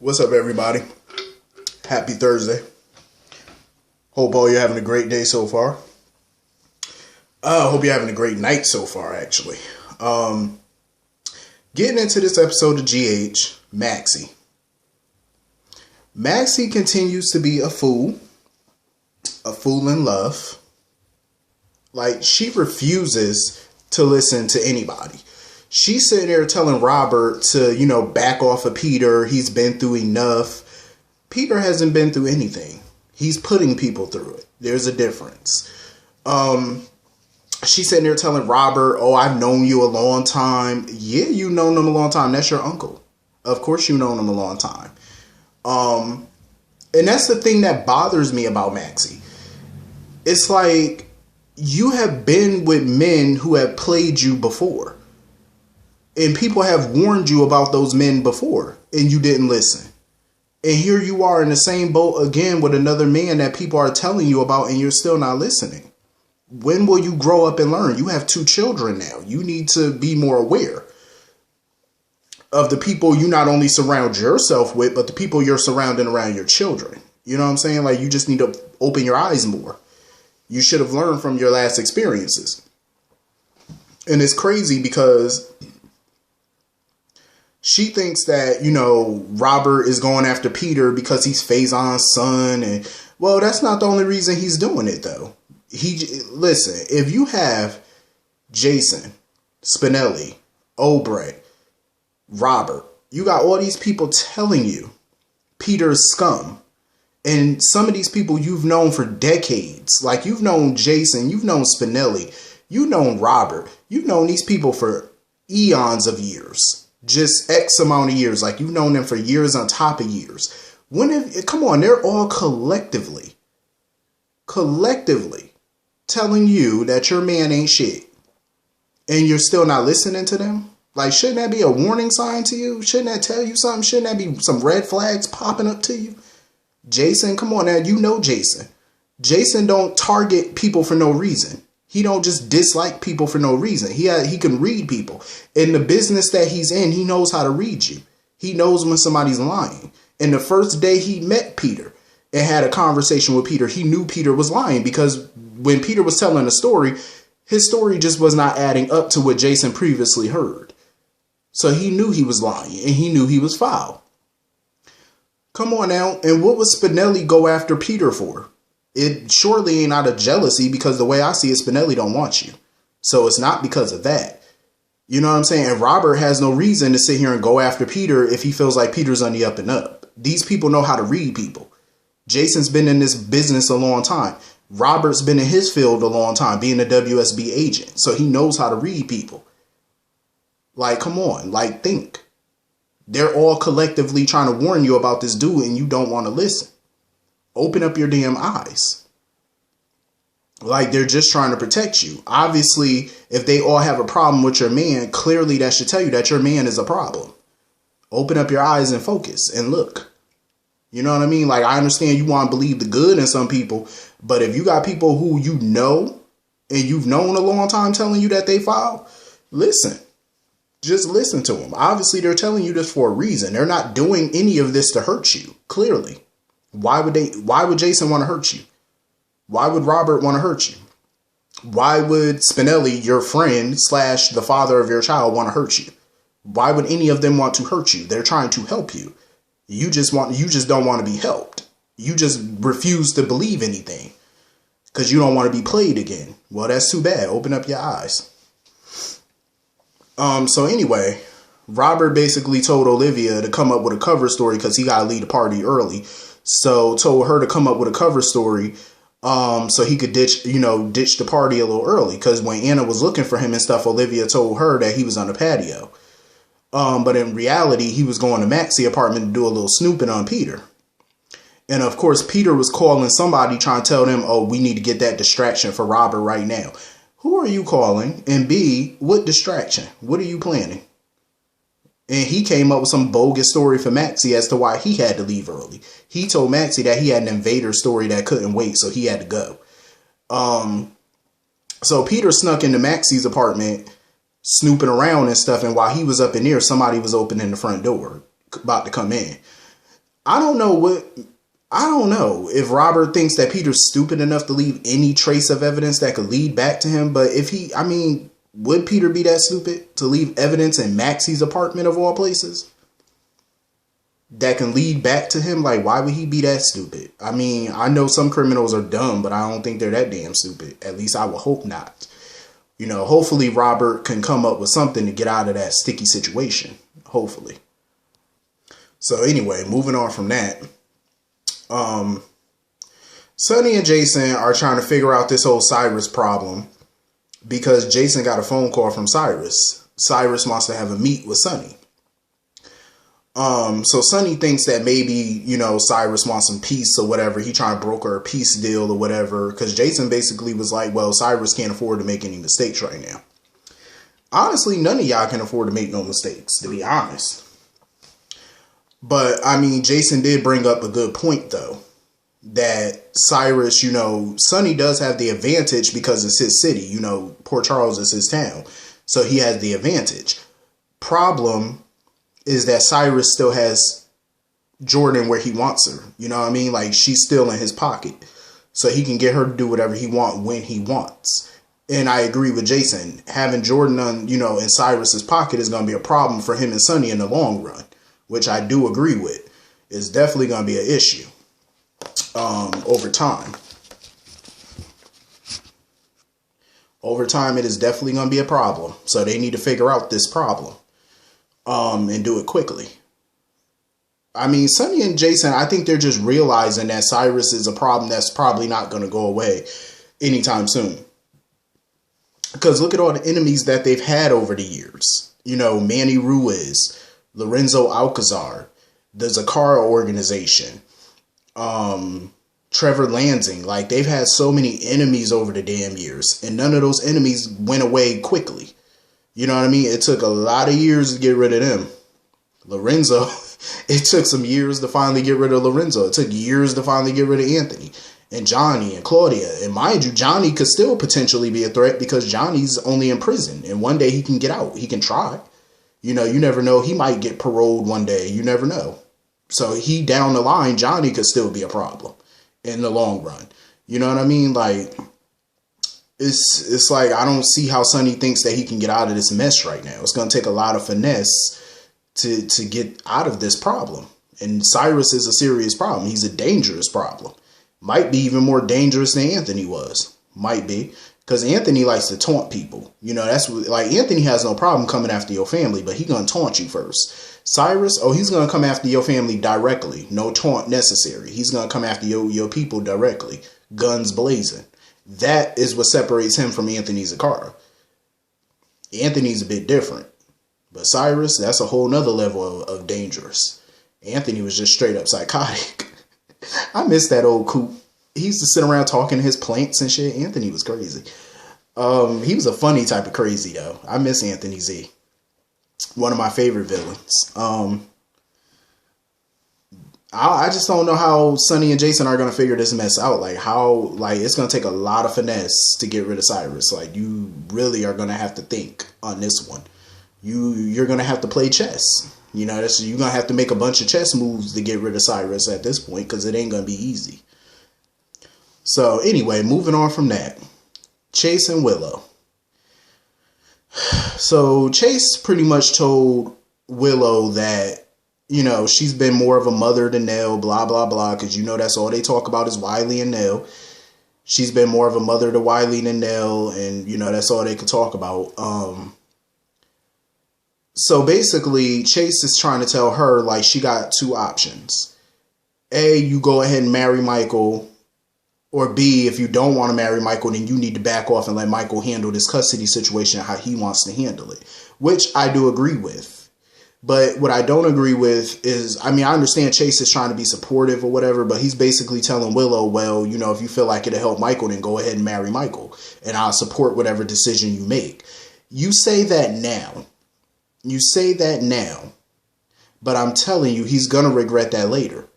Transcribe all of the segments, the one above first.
What's up, everybody? Happy Thursday. Hope all you're having a great day so far. Hope you're having a great night so far, actually. Getting into this episode of GH, Maxie. Maxie continues to be a fool in love. Like, she refuses to listen to anybody. She's sitting there telling Robert to, back off of Peter. He's been through enough. Peter hasn't been through anything. He's putting people through it. There's a difference. She's sitting there telling Robert, oh, I've known you a long time. Yeah, you've known him a long time. That's your uncle. Of course you've known him a long time. And that's the thing that bothers me about Maxie. It's like, you have been with men who have played you before. And people have warned you about those men before, and you didn't listen. And here you are in the same boat again with another man that people are telling you about, and you're still not listening. When will you grow up and learn? You have 2 children now. You need to be more aware of the people you not only surround yourself with, but the people you're surrounding around your children. You know what I'm saying? Like, you just need to open your eyes more. You should have learned from your last experiences. And it's crazy because she thinks that, Robert is going after Peter because he's Faison's son. And, well, that's not the only reason he's doing it, though. Listen, if you have Jason, Spinelli, Obrecht, Robert, you got all these people telling you Peter's scum. And some of these people you've known for decades. Like, you've known Jason, you've known Spinelli, you've known Robert. You've known these people for eons of years. Just X amount of years. Like, you've known them for years on top of years. Come on, they're all collectively telling you that your man ain't shit. And you're still not listening to them? Like, shouldn't that be a warning sign to you? Shouldn't that tell you something? Shouldn't that be some red flags popping up to you? Jason, come on now, you know Jason. Jason don't target people for no reason. He don't just dislike people for no reason. He can read people. In the business that he's in, he knows how to read you. He knows when somebody's lying. And the first day he met Peter and had a conversation with Peter, he knew Peter was lying because when Peter was telling a story, his story just was not adding up to what Jason previously heard. So he knew he was lying and he knew he was foul. Come on now. And what would Spinelli go after Peter for? It surely ain't out of jealousy because the way I see it, Spinelli don't want you. So it's not because of that. You know what I'm saying? And Robert has no reason to sit here and go after Peter if he feels like Peter's on the up and up. These people know how to read people. Jason's been in this business a long time. Robert's been in his field a long time, being a WSB agent. So he knows how to read people. Like, come on, like, think. They're all collectively trying to warn you about this dude and you don't want to listen. Open up your damn eyes. Like, they're just trying to protect you. Obviously, if they all have a problem with your man, clearly that should tell you that your man is a problem. Open up your eyes and focus and look. You know what I mean? Like, I understand you want to believe the good in some people, but if you got people who you know and you've known a long time telling you that they foul, listen. Just listen to them. Obviously, they're telling you this for a reason. They're not doing any of this to hurt you, clearly. Why would Jason want to hurt you? Why would Robert want to hurt you? Why would Spinelli, your friend / the father of your child, want to hurt you? Why would any of them want to hurt you? They're trying to help you. You just don't want to be helped. You just refuse to believe anything because you don't want to be played again. Well, that's too bad. Open up your eyes. So anyway, Robert basically told Olivia to come up with a cover story because he got to leave the party early. So told her to come up with a cover story so he could ditch the party a little early. Because when Anna was looking for him and stuff, Olivia told her that he was on the patio. But in reality, he was going to Maxie's apartment to do a little snooping on Peter. And of course, Peter was calling somebody trying to tell them, oh, we need to get that distraction for Robert right now. Who are you calling? And B, what distraction? What are you planning? And he came up with some bogus story for Maxie as to why he had to leave early. He told Maxie that he had an invader story that couldn't wait, so he had to go. So Peter snuck into Maxie's apartment, snooping around and stuff. And while he was up in there, somebody was opening the front door, about to come in. I don't know if Robert thinks that Peter's stupid enough to leave any trace of evidence that could lead back to him. But would Peter be that stupid to leave evidence in Maxie's apartment of all places that can lead back to him? Like, why would he be that stupid? I mean, I know some criminals are dumb, but I don't think they're that damn stupid. At least I would hope not. You know, hopefully Robert can come up with something to get out of that sticky situation. Hopefully. So anyway, moving on from that. Sonny and Jason are trying to figure out this whole Cyrus problem because Jason got a phone call from Cyrus. Cyrus wants to have a meet with Sonny. So Sonny thinks that maybe, you know, Cyrus wants some peace or whatever. He trying to broker a peace deal or whatever. Because Jason basically was like, well, Cyrus can't afford to make any mistakes right now. Honestly, none of y'all can afford to make no mistakes, to be honest. But, I mean, Jason did bring up a good point, though. That Cyrus, you know, Sonny does have the advantage because it's his city. You know, Port Charles is his town. So he has the advantage. Problem is that Cyrus still has Jordan where he wants her. You know what I mean? Like, she's still in his pocket. So he can get her to do whatever he wants when he wants. And I agree with Jason. Having Jordan on, you know, in Cyrus's pocket is going to be a problem for him and Sonny in the long run. Which I do agree with. Is definitely going to be an issue. Over time. Over time, it is definitely going to be a problem. So they need to figure out this problem. And do it quickly. I mean, Sonny and Jason, I think they're just realizing that Cyrus is a problem that's probably not going to go away anytime soon. Because look at all the enemies that they've had over the years. You know, Manny Ruiz, Lorenzo Alcazar, the Zakara organization, Trevor Lansing. Like, they've had so many enemies over the damn years. And none of those enemies went away quickly. You know what I mean? It took a lot of years to get rid of them. Lorenzo, it took some years to finally get rid of Lorenzo. It took years to finally get rid of Anthony and Johnny and Claudia. And mind you, Johnny could still potentially be a threat because Johnny's only in prison. And one day he can get out. He can try. You know, you never know. He might get paroled one day. You never know. So he down the line, Johnny could still be a problem in the long run. You know what I mean? Like, it's like, I don't see how Sonny thinks that he can get out of this mess right now. It's going to take a lot of finesse to get out of this problem. And Cyrus is a serious problem. He's a dangerous problem. Might be even more dangerous than Anthony was. Might be. Because Anthony likes to taunt people. You know, that's what, like, Anthony has no problem coming after your family, but he's going to taunt you first. Cyrus, he's going to come after your family directly. No taunt necessary. He's going to come after your people directly. Guns blazing. That is what separates him from Anthony Zakara. Anthony's a bit different. But Cyrus, that's a whole nother level of dangerous. Anthony was just straight up psychotic. I miss that old coop. He used to sit around talking to his plants and shit. Anthony was crazy. He was a funny type of crazy, though. I miss Anthony Z. One of my favorite villains. I just don't know how Sonny and Jason are going to figure this mess out. Like, it's going to take a lot of finesse to get rid of Cyrus. Like, you really are going to have to think on this one. You're going to have to play chess. You know, you're going to have to make a bunch of chess moves to get rid of Cyrus at this point, because it ain't going to be easy. So, anyway, moving on from that. Chase and Willow. So, Chase pretty much told Willow that, you know, she's been more of a mother than Nell, blah, blah, blah, because, you know, that's all they talk about is Wiley and Nell. She's been more of a mother to Wiley than Nell, and, you know, that's all they could talk about. So, basically, Chase is trying to tell her, like, she got two options. A, you go ahead and marry Michael. Or B, if you don't want to marry Michael, then you need to back off and let Michael handle this custody situation how he wants to handle it. Which I do agree with. But what I don't agree with is, I mean, I understand Chase is trying to be supportive or whatever, but he's basically telling Willow, well, you know, if you feel like it'll help Michael, then go ahead and marry Michael. And I'll support whatever decision you make. You say that now. You say that now. But I'm telling you, he's going to regret that later.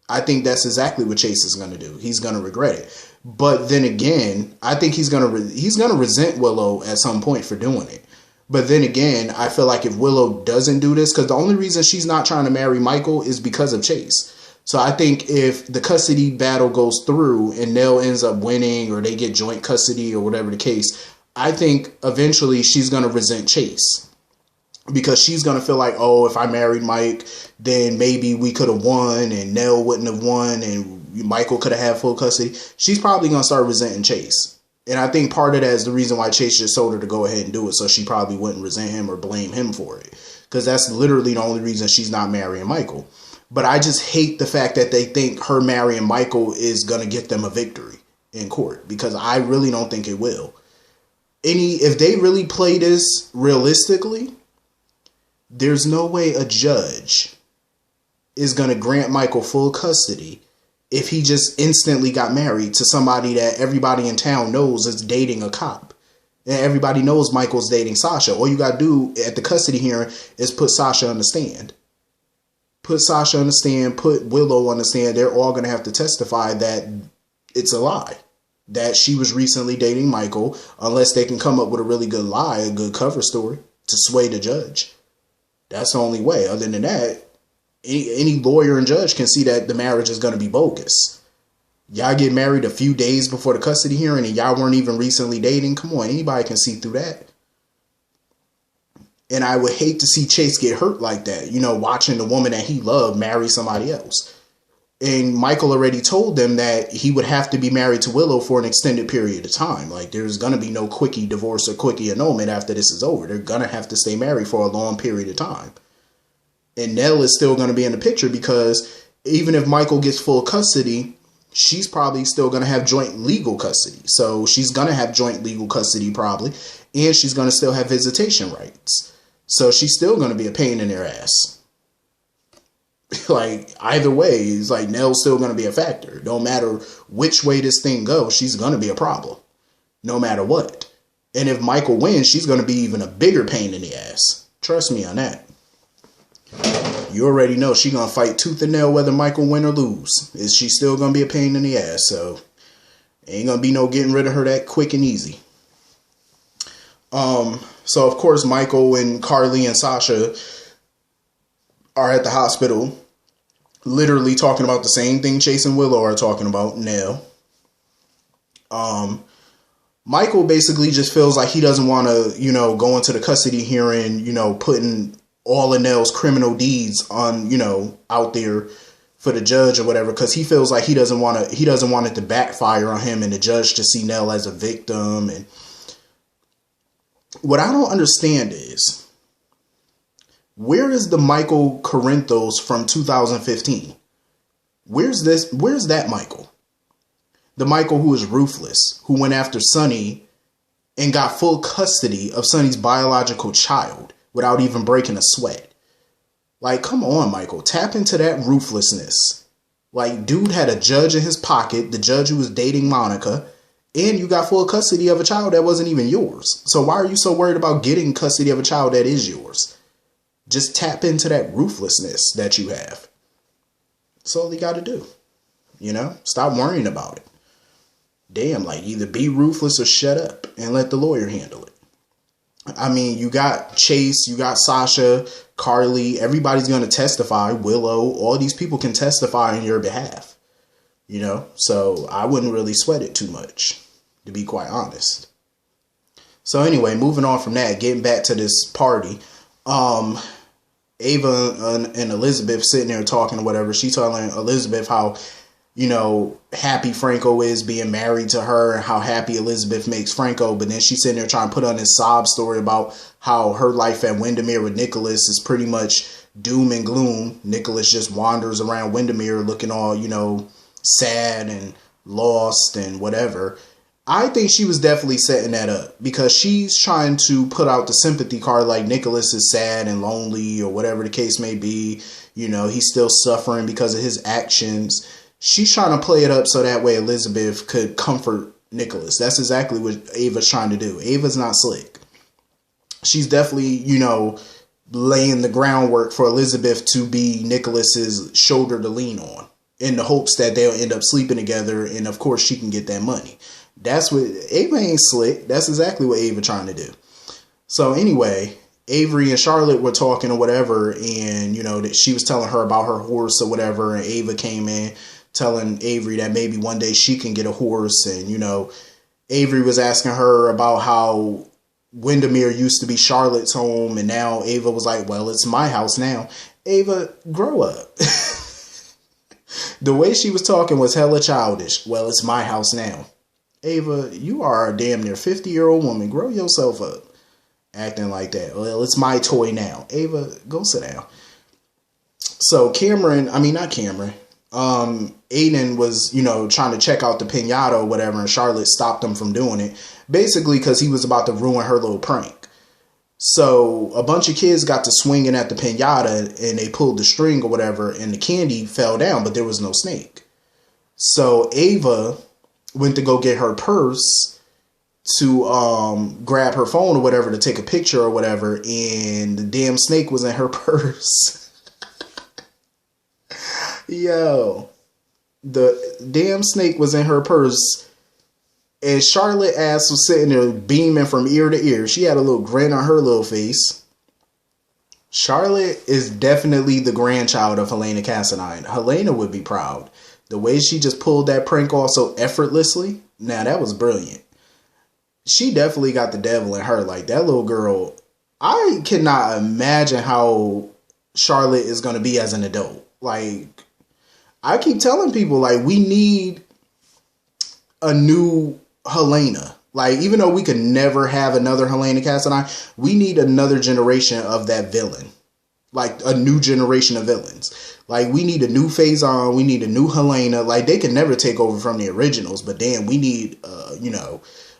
I think that's exactly what Chase is going to do. He's going to regret it. But then again, I think he's going to resent Willow at some point for doing it. But then again, I feel like if Willow doesn't do this, because the only reason she's not trying to marry Michael is because of Chase. So I think if the custody battle goes through and Nell ends up winning or they get joint custody or whatever the case, I think eventually she's going to resent Chase. Because she's going to feel like, oh, if I married Mike, then maybe we could have won and Nell wouldn't have won and Michael could have had full custody. She's probably going to start resenting Chase. And I think part of that is the reason why Chase just told her to go ahead and do it, so she probably wouldn't resent him or blame him for it. Because that's literally the only reason she's not marrying Michael. But I just hate the fact that they think her marrying Michael is going to get them a victory in court. Because I really don't think it will. If they really play this realistically, there's no way a judge is going to grant Michael full custody if he just instantly got married to somebody that everybody in town knows is dating a cop. And everybody knows Michael's dating Sasha. All you got to do at the custody hearing is put Sasha on the stand. Put Sasha on the stand, put Willow on the stand. They're all going to have to testify that it's a lie. That she was recently dating Michael, unless they can come up with a really good lie, a good cover story to sway the judge. That's the only way. Other than that, any lawyer and judge can see that the marriage is going to be bogus. Y'all get married a few days before the custody hearing and y'all weren't even recently dating. Come on, anybody can see through that. And I would hate to see Chase get hurt like that, watching the woman that he loved marry somebody else. And Michael already told them that he would have to be married to Willow for an extended period of time. Like, there's going to be no quickie divorce or quickie annulment after this is over. They're going to have to stay married for a long period of time. And Nell is still going to be in the picture because even if Michael gets full custody, she's probably still going to have joint legal custody. So she's going to have joint legal custody probably. And she's going to still have visitation rights. So she's still going to be a pain in their ass. Like, either way, it's like Nell's still going to be a factor. No matter which way this thing goes, she's going to be a problem. No matter what. And if Michael wins, she's going to be even a bigger pain in the ass. Trust me on that. You already know she's going to fight tooth and nail whether Michael win or lose. Is she still going to be a pain in the ass? So, ain't going to be no getting rid of her that quick and easy. So, of course, Michael and Carly and Sasha are at the hospital, literally talking about the same thing Chase and Willow are talking about now. Michael basically just feels like he doesn't want to, go into the custody hearing, putting all of Nell's criminal deeds on, out there for the judge or whatever, because he feels like he doesn't want it to backfire on him and the judge to see Nell as a victim. And what I don't understand is, where is the Michael Corinthos from 2015? Where's that Michael? The Michael who is ruthless, who went after Sonny and got full custody of Sonny's biological child without even breaking a sweat. Like, come on, Michael, tap into that ruthlessness. Like, dude had a judge in his pocket, the judge who was dating Monica, and you got full custody of a child that wasn't even yours. So why are you so worried about getting custody of a child that is yours? Just tap into that ruthlessness that you have. That's all you got to do. Stop worrying about it. Damn, like, either be ruthless or shut up and let the lawyer handle it. I mean, you got Chase, you got Sasha, Carly, everybody's going to testify. Willow, all these people can testify on your behalf. So I wouldn't really sweat it too much, to be quite honest. So anyway, moving on from that, getting back to this party. Ava and Elizabeth sitting there talking or whatever. She telling Elizabeth how, happy Franco is being married to her and how happy Elizabeth makes Franco. But then she's sitting there trying to put on this sob story about how her life at Windermere with Nicholas is pretty much doom and gloom. Nicholas just wanders around Windermere looking all, sad and lost and whatever. I think she was definitely setting that up because she's trying to put out the sympathy card like Nicholas is sad and lonely or whatever the case may be. He's still suffering because of his actions. She's trying to play it up so that way Elizabeth could comfort Nicholas. That's exactly what Ava's trying to do. Ava's not slick. She's definitely, laying the groundwork for Elizabeth to be Nicholas's shoulder to lean on in the hopes that they'll end up sleeping together. And of course she can get that money. That's what Ava ain't slick. That's exactly what Ava trying to do. So anyway, Avery and Charlotte were talking or whatever, and, you know, that she was telling her about her horse or whatever, and Ava came in telling Avery that maybe one day she can get a horse, and, you know, Avery was asking her about how Windermere used to be Charlotte's home, and now Ava was like, well, it's my house now. Ava, grow up. The way she was talking was hella childish. Well, it's my house now. Ava, you are a damn near 50-year-old woman. Grow yourself up. Acting like that. Well, it's my toy now. Ava, go sit down. So Aiden was, you know, trying to check out the piñata or whatever, and Charlotte stopped him from doing it. Basically because he was about to ruin her little prank. So a bunch of kids got to swinging at the piñata, and they pulled the string or whatever, and the candy fell down, but there was no snake. So Ava went to go get her purse to grab her phone or whatever to take a picture or whatever, and the damn snake was in her purse. Yo, the damn snake was in her purse, and Charlotte ass was sitting there beaming from ear to ear. She had a little grin on her little face. Charlotte is definitely the grandchild of Helena Cassadine. Helena would be proud. The way she just pulled that prank off so effortlessly, now that was brilliant. She definitely got the devil in her. Like, that little girl, I cannot imagine how Charlotte is going to be as an adult. Like, I keep telling people, like, we need a new Helena. Like, even though we could never have another Helena Cassadine, we need another generation of that villain. Like, a new generation of villains. Like, we need a new Faison. We need a new Helena. Like, they can never take over from the originals. But damn, we need,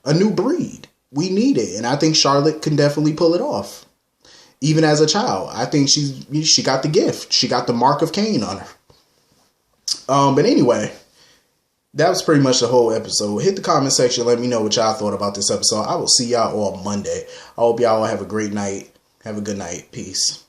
a new breed. We need it. And I think Charlotte can definitely pull it off. Even as a child. I think she got the gift. She got the mark of Cain on her. But anyway, that was pretty much the whole episode. Hit the comment section. Let me know what y'all thought about this episode. I will see y'all on Monday. I hope y'all have a great night. Have a good night. Peace.